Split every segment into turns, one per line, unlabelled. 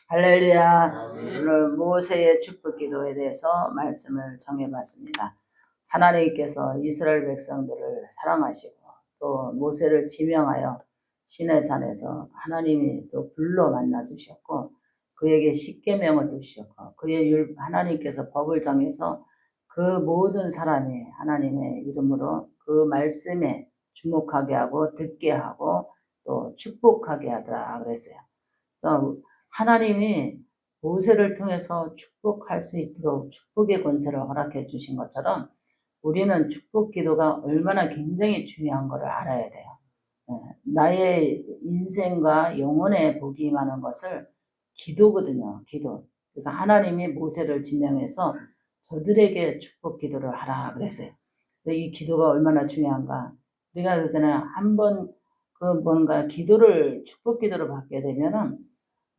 할렐루야. 오늘 모세의 축복 기도에 대해서 말씀을 정해봤습니다. 하나님께서 이스라엘 백성들을 사랑하시고 또 모세를 지명하여 시내산에서 하나님이 또 불러 만나 주셨고 그에게 십계명을 주셨고 하나님께서 법을 정해서 그 모든 사람이 하나님의 이름으로 그 말씀에 주목하게 하고 듣게 하고 또 축복하게 하더라 그랬어요. 그래서 하나님이 모세를 통해서 축복할 수 있도록 축복의 권세를 허락해 주신 것처럼 우리는 축복 기도가 얼마나 굉장히 중요한 것을 알아야 돼요. 나의 인생과 영혼의 복이 임하는 것을 기도거든요. 기도. 그래서 하나님이 모세를 지명해서 저들에게 축복 기도를 하라 그랬어요. 이 기도가 얼마나 중요한가. 우리가 그전에 한번 뭔가 축복 기도를 받게 되면은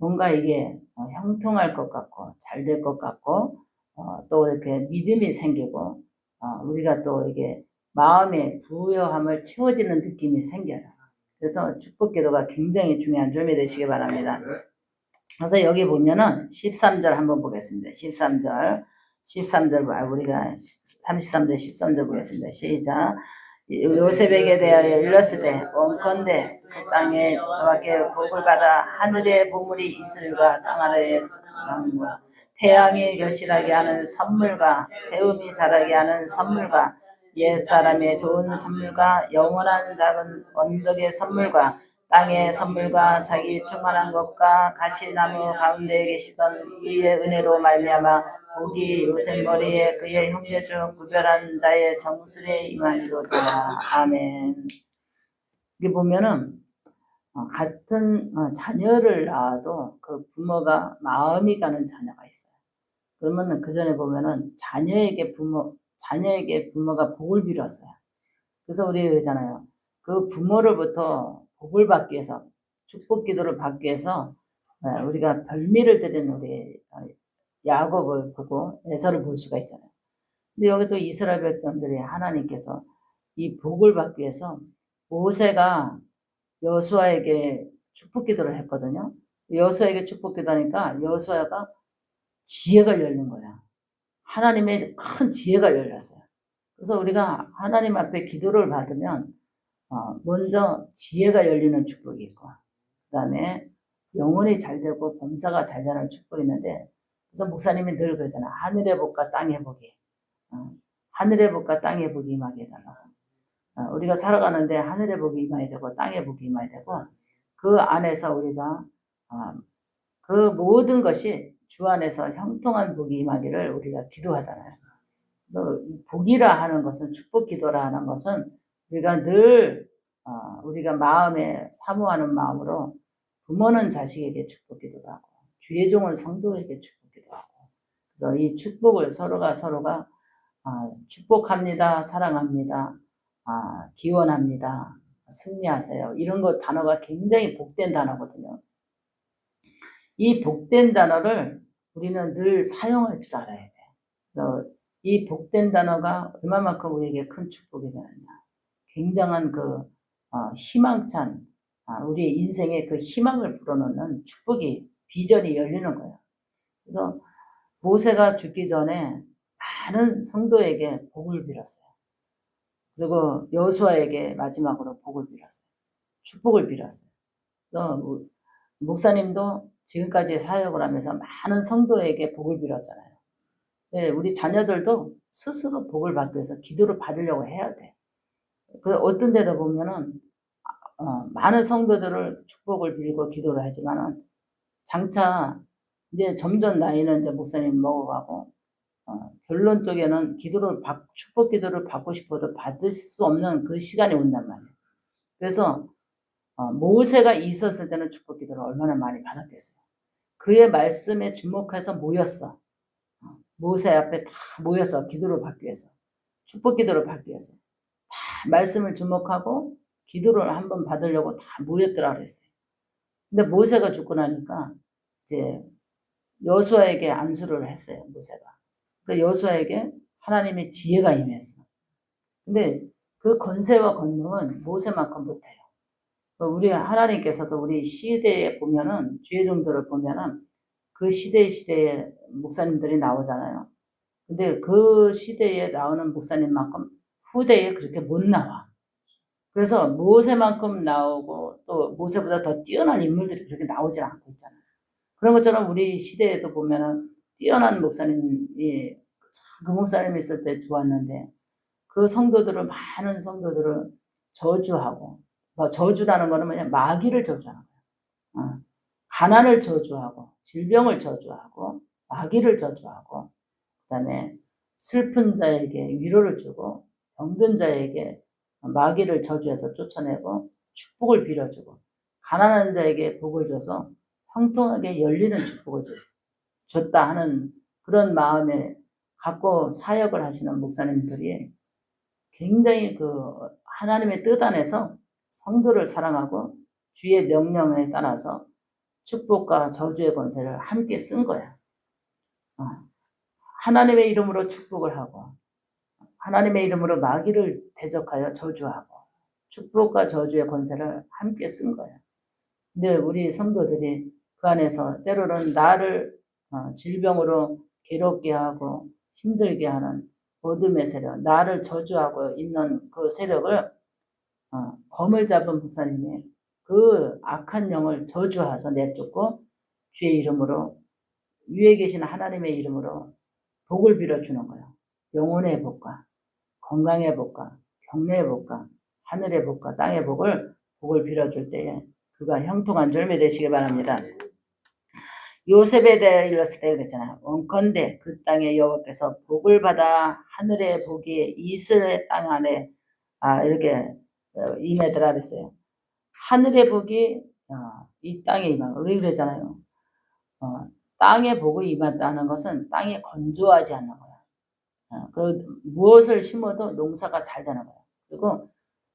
뭔가 이게 형통할 것 같고 잘 될 것 같고 또 이렇게 믿음이 생기고 우리가 또 이게 마음의 부요함을 채워지는 느낌이 생겨요. 그래서 축복 기도가 굉장히 중요한 점이 되시기 바랍니다. 그래서 여기 보면은 13절 한번 보겠습니다. 13절 우리가 33절 13절 보겠습니다. 시작. 요셉에게 대하여 일렀으되 원컨대 그 땅에 너에게 복을 받아 하늘에 보물이 있을과 땅 아래에 장과 태양이 결실하게 하는 선물과 배음이 자라게 하는 선물과 옛사람의 좋은 선물과 영원한 작은 언덕의 선물과 땅의 선물과 자기 충만한 것과 가시나무 가운데 계시던 그의 은혜로 말미암아 복이 요셉 머리에 그의 형제 중 구별한 자의 정술에 임하리로다. 아멘. 여기 보면은 같은 자녀를 낳아도 그 부모가 마음이 가는 자녀가 있어요. 그러면은 그 전에 보면은 자녀에게 부모가 복을 빌었어요. 그래서 우리 그러잖아요. 그 부모로부터 복을 받기 위해서 축복 기도를 받기 위해서 우리가 별미를 드리는 우리 야곱을 보고 에서를 볼 수가 있잖아요. 근데 여기도 이스라엘 백성들이 하나님께서 이 복을 받기 위해서 모세가 여호수아에게 축복 기도를 했거든요. 여호수아에게 축복 기도하니까 여호수아가 지혜가 열린 거야. 하나님의 큰 지혜가 열렸어요. 그래서 우리가 하나님 앞에 기도를 받으면 먼저 지혜가 열리는 축복이 있고 그 다음에 영혼이 잘 되고 범사가 잘 되는 축복이 있는데 그래서 목사님이 늘 그러잖아. 하늘의 복과 땅의 복이 하늘의 복과 땅의 복이 임하게 해달라고. 우리가 살아가는데 하늘의 복이 임해야 되고 땅의 복이 임해야 되고 그 안에서 우리가 그 모든 것이 주 안에서 형통한 복이 임하기를 우리가 기도하잖아요. 그래서 복이라 하는 것은 축복 기도라 하는 것은 우리가 늘 우리가 마음에 사모하는 마음으로 부모는 자식에게 축복 기도를 하고 주의 종은 성도에게 축복 기도하고 그래서 이 축복을 서로가 축복합니다. 사랑합니다. 기원합니다. 승리하세요. 이런 거 단어가 굉장히 복된 단어거든요. 이 복된 단어를 우리는 늘 사용할 줄 알아야 돼. 그래서 이 복된 단어가 얼마만큼 우리에게 큰 축복이 되느냐. 굉장한 희망찬 우리 인생의 그 희망을 불어넣는 축복이 비전이 열리는 거예요. 그래서 모세가 죽기 전에 많은 성도에게 복을 빌었어요. 그리고 여호수아에게 마지막으로 복을 빌었어요. 축복을 빌었어요. 목사님도 지금까지 사역을 하면서 많은 성도에게 복을 빌었잖아요. 네, 우리 자녀들도 스스로 복을 받기 위해서 기도를 받으려고 해야 돼. 어떤 데다 보면은 많은 성도들을 축복을 빌고 기도를 하지만은 장차 이제 점점 나이는 이제 목사님 먹어가고 결론 쪽에는 축복 기도를 받고 싶어도 받을 수 없는 그 시간이 온단 말이에요. 그래서 모세가 있었을 때는 축복 기도를 얼마나 많이 받았겠어요. 그의 말씀에 주목해서 모였어. 모세 앞에 다 모여서 기도를 받기 위해서 축복 기도를 받기 위해서 다 말씀을 주목하고 기도를 한번 받으려고 다 모였더라 그랬어요. 근데 모세가 죽고 나니까 이제 여호수아에게 안수를 했어요. 모세가. 그 여호수아에게 하나님의 지혜가 임했어. 근데 그 권세와 권능은 모세만큼 못해요. 우리 하나님께서도 우리 시대에 보면은 주의 종들을 보면은 그 시대에 목사님들이 나오잖아요. 근데 그 시대에 나오는 목사님만큼 후대에 그렇게 못 나와. 그래서 모세만큼 나오고 또 모세보다 더 뛰어난 인물들이 그렇게 나오질 않고 있잖아요. 그런 것처럼 우리 시대에도 보면은 뛰어난 목사님이, 그 목사님이 있을 때 좋았는데 그 성도들은, 많은 성도들은 저주하고, 뭐 저주라는 거는 뭐냐, 마귀를 저주하는 거예요. 가난을 저주하고, 질병을 저주하고, 마귀를 저주하고, 그다음에 슬픈 자에게 위로를 주고, 병든 자에게 마귀를 저주해서 쫓아내고, 축복을 빌어주고, 가난한 자에게 복을 줘서 형통하게 열리는 축복을 줬다 하는 그런 마음에 갖고 사역을 하시는 목사님들이 굉장히 그 하나님의 뜻 안에서 성도를 사랑하고 주의 명령에 따라서 축복과 저주의 권세를 함께 쓴 거야. 하나님의 이름으로 축복을 하고, 하나님의 이름으로 마귀를 대적하여 저주하고, 축복과 저주의 권세를 함께 쓴 거야. 근데 우리 성도들이 그 안에서 때로는 나를 질병으로 괴롭게 하고 힘들게 하는 어둠의 세력, 나를 저주하고 있는 그 세력을 검을 잡은 목사님이 그 악한 영을 저주하서 내쫓고 주의 이름으로, 위에 계신 하나님의 이름으로 복을 빌어주는 거예요. 영혼의 복과 건강의 복과 경례의 복과 하늘의 복과 땅의 복을 빌어줄 때에 그가 형통한 열매 되시기 바랍니다. 요셉에 대해 일렀을 때 그랬잖아요. 원컨대 그 땅에 여호와께서 복을 받아 하늘의 복이 이스라엘 땅 안에 이렇게 임하더라 그랬어요. 하늘의 복이 이 땅에 임하고, 우리 그러잖아요. 땅에 복이 임한다는 것은 땅이 건조하지 않는 거야. 그리고 무엇을 심어도 농사가 잘 되는 거야. 그리고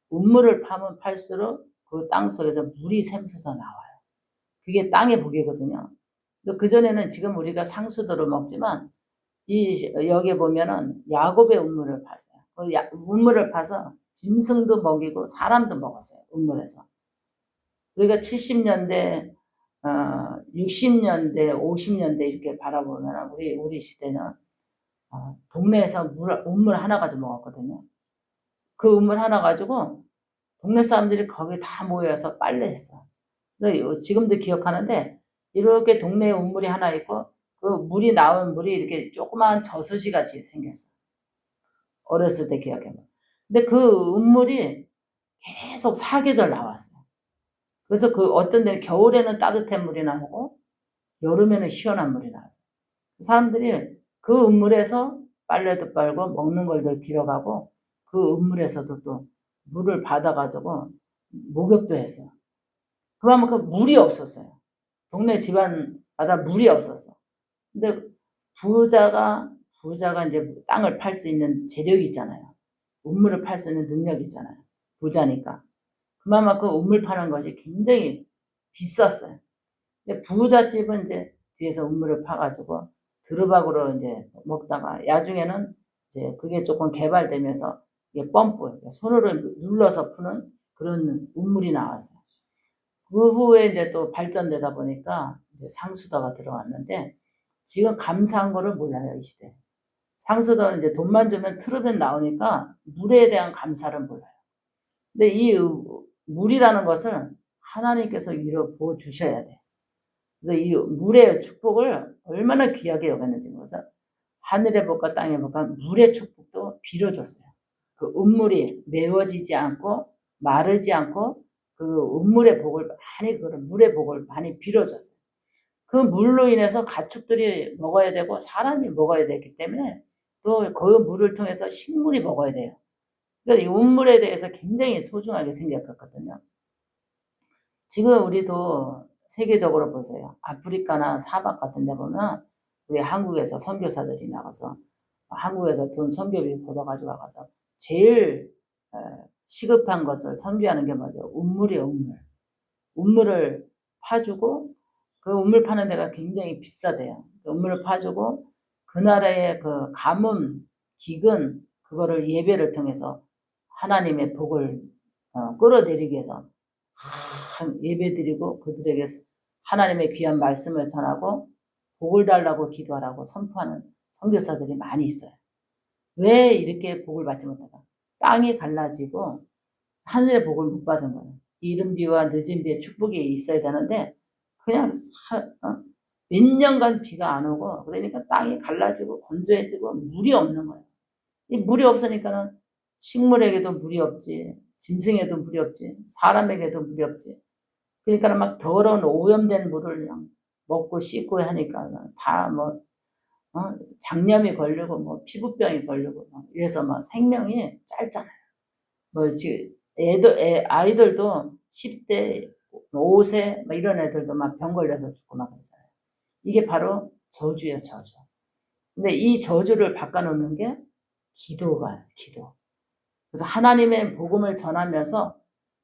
우물을 파면 팔수록 그 땅 속에서 물이 샘솟아 나와요. 그게 땅의 복이거든요. 그전에는 지금 우리가 상수도를 먹지만 여기에 보면은 야곱의 우물을 팠어요. 그 우물을 파서 짐승도 먹이고 사람도 먹었어요. 우물에서. 우리가 70년대, 60년대, 50년대 이렇게 바라보면 우리 시대는 동네에서 우물 하나 가지고 먹었거든요. 그 우물 하나 가지고 동네 사람들이 거기 다 모여서 빨래했어. 지금도 기억하는데 이렇게 동네에 우물이 하나 있고 그 물이 나온 물이 이렇게 조그마한 저수지 같이 생겼어. 어렸을 때 기억해봐. 근데 그 우물이 계속 사계절 나왔어요. 그래서 그 어떤 데 겨울에는 따뜻한 물이 나오고 여름에는 시원한 물이 나왔어요. 사람들이 그 우물에서 빨래도 빨고 먹는 걸들 길어가고 그 우물에서도 또 물을 받아가지고 목욕도 했어요. 그만큼 물이 없었어요. 동네 집안마다 물이 없었어. 근데 부자가 이제 땅을 팔 수 있는 재력이 있잖아요. 우물을 팔 수 있는 능력이 있잖아요. 부자니까. 그만큼 우물 파는 것이 굉장히 비쌌어요. 근데 부잣집은 이제 뒤에서 우물을 파가지고 드루박으로 이제 먹다가 야중에는 이제 그게 조금 개발되면서 이게 펌프, 손으로 눌러서 푸는 그런 우물이 나왔어요. 그 후에 이제 또 발전되다 보니까 이제 상수도가 들어왔는데 지금 감사한 거를 몰라요, 이 시대. 상수도는 이제 돈만 주면 트루벤 나오니까 물에 대한 감사를 몰라요. 근데 이 물이라는 것은 하나님께서 위로 부어 주셔야 돼. 그래서 이 물의 축복을 얼마나 귀하게 여겼는지 것은 하늘의 복과 땅의 복과 물의 축복도 빌어줬어요. 그 우물이 메워지지 않고 마르지 않고 그 우물의 복을 많이, 그 물의 복을 많이 빌어줬어요. 그 물로 인해서 가축들이 먹어야 되고 사람이 먹어야 되기 때문에 또 그 물을 통해서 식물이 먹어야 돼요. 그러니까 이 우물에 대해서 굉장히 소중하게 생각했거든요. 지금 우리도 세계적으로 보세요. 아프리카나 사막 같은 데 보면 우리 한국에서 선교사들이 나가서 한국에서 돈 선교비 걷어가지고 와서 제일 시급한 것을 선교하는 게 뭐죠? 우물이에요, 우물. 우물을 파주고 그 우물 파는 데가 굉장히 비싸대요. 우물을 파주고 그 나라의 그 가뭄, 기근 그거를 예배를 통해서 하나님의 복을 끌어내리기 위해서 예배드리고 그들에게 하나님의 귀한 말씀을 전하고 복을 달라고 기도하라고 선포하는 선교사들이 많이 있어요. 왜 이렇게 복을 받지 못할까? 땅이 갈라지고 하늘의 복을 못 받은 거예요. 이른 비와 늦은 비의 축복이 있어야 되는데 그냥 몇 년간 비가 안 오고 그러니까 땅이 갈라지고 건조해지고 물이 없는 거예요. 이 물이 없으니까는 식물에게도 물이 없지, 짐승에도 물이 없지, 사람에게도 물이 없지. 그러니까 막 더러운 오염된 물을 그냥 먹고 씻고 하니까 다 장염이 걸리고 피부병이 걸리고 이래서 생명이 짧잖아요. 지금 아이들도 10대, 5세 이런 애들도 병 걸려서 죽고 그러잖아요. 이게 바로 저주예요, 저주. 근데 이 저주를 바꿔놓는 게 기도가 기도. 그래서 하나님의 복음을 전하면서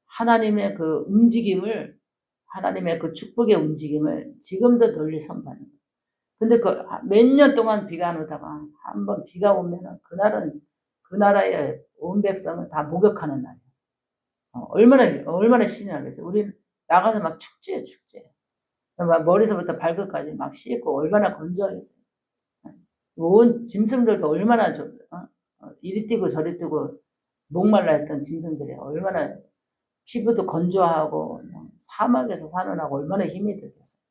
하나님의 그 움직임을, 하나님의 그 축복의 움직임을 지금도 널리 선포하는 거예요. 근데 몇 년 동안 비가 안 오다가 한번 비가 오면은 그날은 그 나라의 온 백성은 다 목욕하는 날이에요. 얼마나 신이 나겠어요. 우리 나가서 막 축제예요, 축제. 막 머리서부터 발끝까지 막 씻고 얼마나 건조하겠어요. 온 짐승들도 얼마나 이리 뛰고 저리 뛰고 목말라 했던 짐승들이 얼마나 피부도 건조하고 사막에서 사는 하고 얼마나 힘이 들겠어요.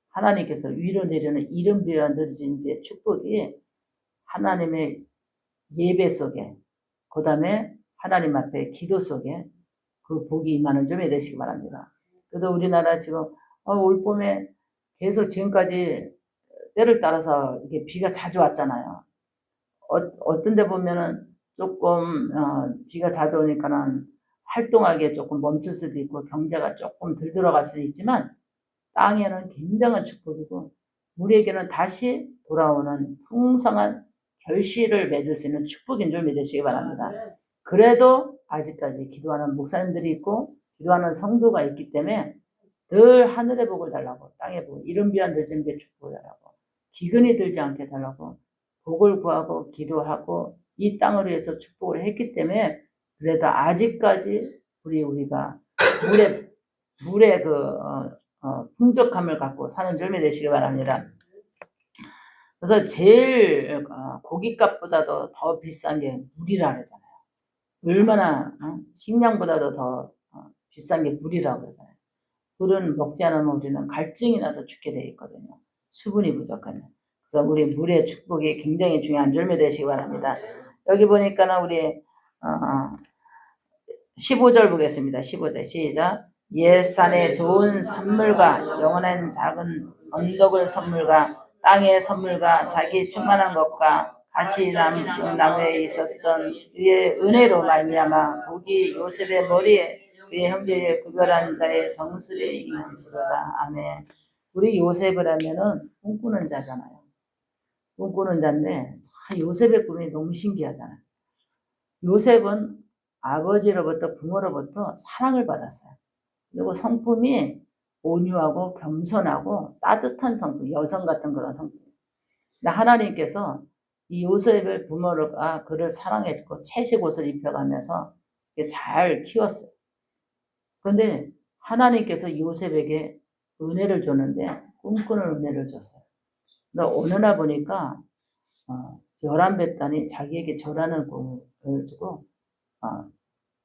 하나님께서 위로 내려는 이른 비와 늦은 비의 축복이 하나님의 예배 속에, 그 다음에 하나님 앞에 기도 속에 그 복이 임하는 점이 되시기 바랍니다. 그래도 우리나라 지금 올 봄에 계속 지금까지 때를 따라서 이게 비가 자주 왔잖아요. 어떤 데 보면은 조금 비가 자주 오니까는 활동하기에 조금 멈출 수도 있고 경제가 조금 덜 들어갈 수도 있지만 땅에는 굉장한 축복이고 우리에게는 다시 돌아오는 풍성한 결실을 맺을 수 있는 축복인 줄 믿으시기 바랍니다. 그래도 아직까지 기도하는 목사님들이 있고 기도하는 성도가 있기 때문에 늘 하늘의 복을 달라고, 땅의 복, 이른 비와 늦은 비의 축복을 달라고, 기근이 들지 않게 달라고 복을 구하고 기도하고 이 땅을 위해서 축복을 했기 때문에 그래도 아직까지 우리가 물의 풍족함을 갖고 사는 줄 믿으시기 바랍니다. 그래서 제일 고깃값보다도 더 비싼 게 물이라 그러잖아요. 얼마나 식량보다도 더 비싼 게 물이라고 그러잖아요. 물은 먹지 않으면 우리는 갈증이 나서 죽게 되어 있거든요. 수분이 부족하면. 그래서 우리 물의 축복이 굉장히 중요한 줄 믿으시기 바랍니다. 여기 보니까는 우리 15절 보겠습니다. 15절 시작. 옛산의 좋은 산물과 영원한 작은 언덕을 선물과 땅의 선물과 자기 충만한 것과 가시나무에 있었던 그의 은혜로 말미암아 복이 요셉의 머리에 그의 형제의 구별한 자의 정수리에 임한지로다. 아멘. 우리 요셉을 하면은 꿈꾸는 자잖아요. 꿈꾸는 자인데 요셉의 꿈이 너무 신기하잖아요. 요셉은 아버지로부터 부모로부터 사랑을 받았어요. 그리고 성품이 온유하고 겸손하고 따뜻한 성품, 여성 같은 그런 성품. 근데 하나님께서 이 요셉의 부모가 그를 사랑해주고 채식 옷을 입혀가면서 잘 키웠어요. 그런데 하나님께서 요셉에게 은혜를 줬는데 꿈꾸는 은혜를 줬어요. 근데 어느 날 보니까 11뱃단이 자기에게 절하는 꿈을 주고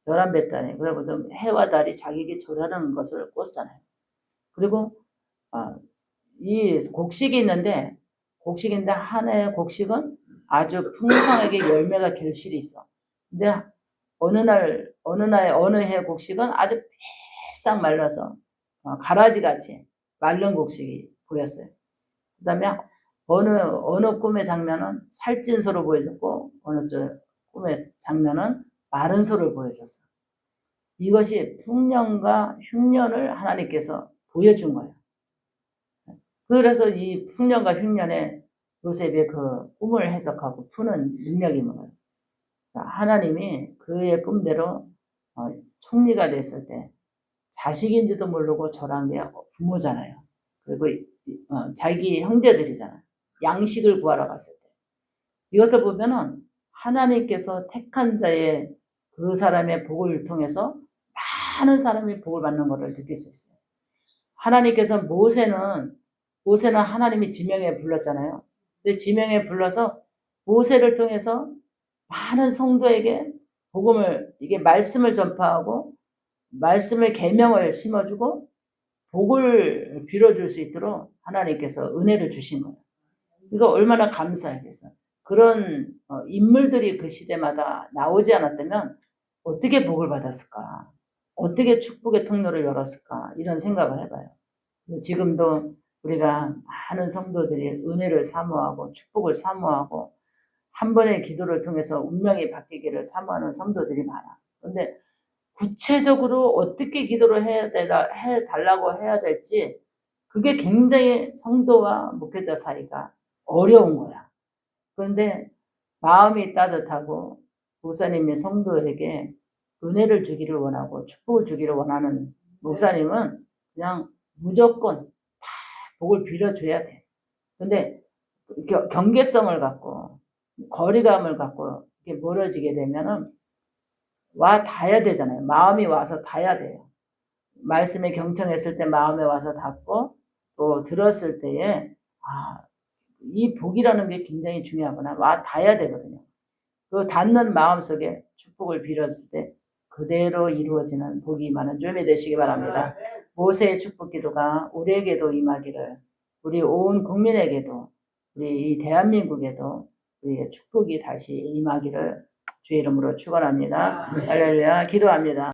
11뱃단이 그러고도 해와 달이 자기에게 절하는 것을 꿨잖아요. 그리고 이 곡식이 있는데 한 해의 곡식은 아주 풍성하게 열매가 결실이 있어. 근데 어느 해 곡식은 아주 바싹 말라서 가라지같이 마른 곡식이 보였어요. 그 다음에 어느 꿈의 장면은 살찐 소로 보여줬고 어느 꿈의 장면은 마른 소를 보여줬어. 이것이 풍년과 흉년을 하나님께서 보여준 거예요. 그래서 이 풍년과 흉년에 요셉의 그 꿈을 해석하고 푸는 능력이 있는 거예요. 하나님이 그의 꿈대로 총리가 됐을 때 자식인지도 모르고 절한 게 부모잖아요. 그리고 자기 형제들이잖아요. 양식을 구하러 갔을 때. 이것을 보면은 하나님께서 택한 자의 그 사람의 복을 통해서 많은 사람이 복을 받는 것을 느낄 수 있어요. 하나님께서 모세는 모세는 하나님이 지명에 불렀잖아요. 근데 지명에 불러서 모세를 통해서 많은 성도에게 복음을, 이게 말씀을 전파하고 말씀의 계명을 심어주고 복을 빌어줄 수 있도록 하나님께서 은혜를 주신 거예요. 이거 얼마나 감사하겠어요. 그런 인물들이 그 시대마다 나오지 않았다면 어떻게 복을 받았을까? 어떻게 축복의 통로를 열었을까? 이런 생각을 해봐요. 지금도 우리가 많은 성도들이 은혜를 사모하고 축복을 사모하고 한 번의 기도를 통해서 운명이 바뀌기를 사모하는 성도들이 많아. 그런데 구체적으로 어떻게 기도를 해달라고 해야 될지 그게 굉장히 성도와 목회자 사이가 어려운 거야. 그런데 마음이 따뜻하고 목사님이 성도에게 은혜를 주기를 원하고 축복을 주기를 원하는 목사님은 그냥 무조건 다 복을 빌어줘야 돼. 근데 경계성을 갖고 거리감을 갖고 이렇게 멀어지게 되면은 와 닿아야 되잖아요. 마음이 와서 닿아야 돼요. 말씀에 경청했을 때 마음에 와서 닿고 또 들었을 때에 이 복이라는 게 굉장히 중요하구나. 와 닿아야 되거든요. 그 닿는 마음 속에 축복을 빌었을 때 그대로 이루어지는 복이 많은 주님이 되시기 바랍니다. 모세의 축복 기도가 우리에게도 임하기를, 우리 온 국민에게도, 우리 이 대한민국에도 우리의 축복이 다시 임하기를 주의 이름으로 축원합니다. 할렐루야. 기도합니다.